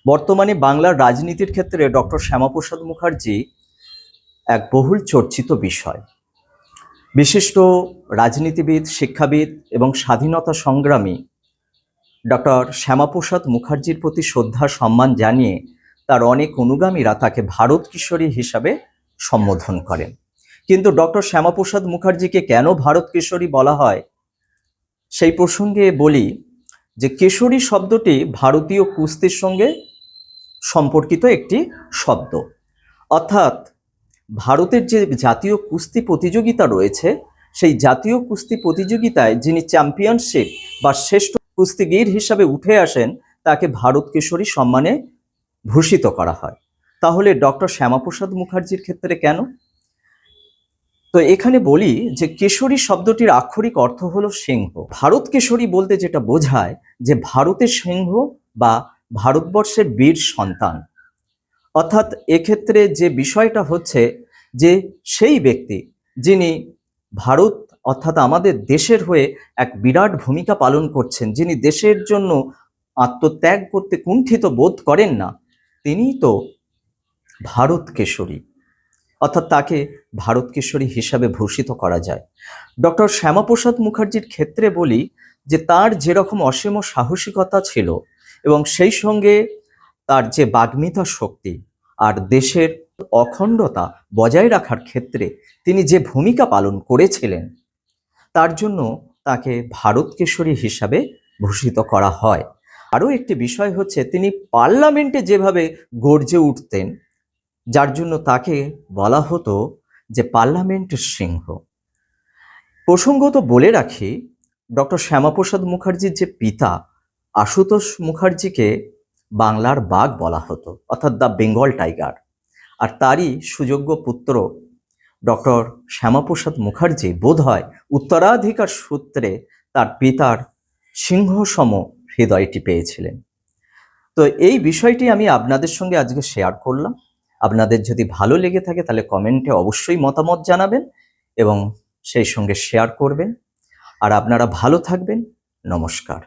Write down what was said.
বর্তমানে বাংলার রাজনীতির ক্ষেত্রে ডক্টর শ্যামাপ্রসাদ মুখার্জি এক বহুল চর্চিত বিষয়। বিশিষ্ট রাজনীতিবিদ, শিক্ষাবিদ এবং স্বাধীনতা সংগ্রামী ডক্টর শ্যামাপ্রসাদ মুখার্জির প্রতি শ্রদ্ধা সম্মান জানিয়ে তার অনেক অনুগামীরা তাকে ভারত কিশোরী হিসাবে সম্বোধন করেন। কিন্তু ডক্টর শ্যামাপ্রসাদ মুখার্জিকে কেন ভারত কিশোরী বলা হয় সেই প্রসঙ্গে বলি যে কেশরী শব্দটি ভারতীয় কুস্তির সঙ্গে সম্পর্কিত একটি শব্দ। অর্থাৎ ভারতের যে জাতীয় কুস্তি প্রতিযোগিতা রয়েছে সেই জাতীয় কুস্তি প্রতিযোগিতায় যিনি চ্যাম্পিয়নশিপ বা শ্রেষ্ঠ কুস্তিগীর হিসাবে উঠে আসেন তাকে ভারত কিশোরী সম্মানে ভূষিত করা হয়। তাহলে ডক্টর শ্যামাপ্রসাদ মুখার্জির ক্ষেত্রে কেন? তো এখানে বলি যে কেশরী শব্দটির আক্ষরিক অর্থ হলো সিংহ। ভারত কেশরী বলতে যেটা বোঝায় যে ভারতের সিংহ বা ভারতবর্ষের বীর সন্তান। অর্থাৎ এক্ষেত্রে যে বিষয়টা হচ্ছে যে সেই ব্যক্তি যিনি ভারত অর্থাৎ আমাদের দেশের হয়ে এক বিরাট ভূমিকা পালন করছেন, যিনি দেশের জন্য আত্মত্যাগ করতে কুণ্ঠিত বোধ করেন না, তিনিই তো ভারত কেশরী। অর্থাৎ তাকে ভারত কেশরী হিসাবে ভূষিত করা যায়। ডক্টর শ্যামাপ্রসাদ মুখার্জির ক্ষেত্রে বলি যে তার যেরকম অসীম সাহসিকতা ছিল এবং সেই সঙ্গে তার যে বাগ্মিতা শক্তি আর দেশের অখণ্ডতা বজায় রাখার ক্ষেত্রে তিনি যে ভূমিকা পালন করেছিলেন তার জন্য তাকে ভারত কেশরী হিসাবে ভূষিত করা হয়। আরও একটি বিষয় হচ্ছে তিনি পার্লামেন্টে যেভাবে গর্জে উঠতেন, যার জন্য তাকে বলা হতো যে পার্লামেন্টের সিংহ। প্রসঙ্গত বলে রাখি, ডক্টর শ্যামাপ্রসাদ মুখার্জির যে পিতা আশুতোষ মুখার্জিকে বাংলার বাঘ বলা হতো, অর্থাৎ দ্য বেঙ্গল টাইগার। আর তারই সুযোগ্য পুত্র ডক্টর শ্যামাপ্রসাদ মুখার্জি বোধহয় উত্তরাধিকার সূত্রে তার পিতার সিংহসম হৃদয়টি পেয়েছিলেন। তো এই বিষয়টি আমি আপনাদের সঙ্গে আজকে শেয়ার করলাম। আপনাদের যদি ভালো লেগে থাকে তাহলে কমেন্টে অবশ্যই মতামত জানাবেন এবং সেই সঙ্গে শেয়ার করবেন। আর আপনারা ভালো থাকবেন। নমস্কার।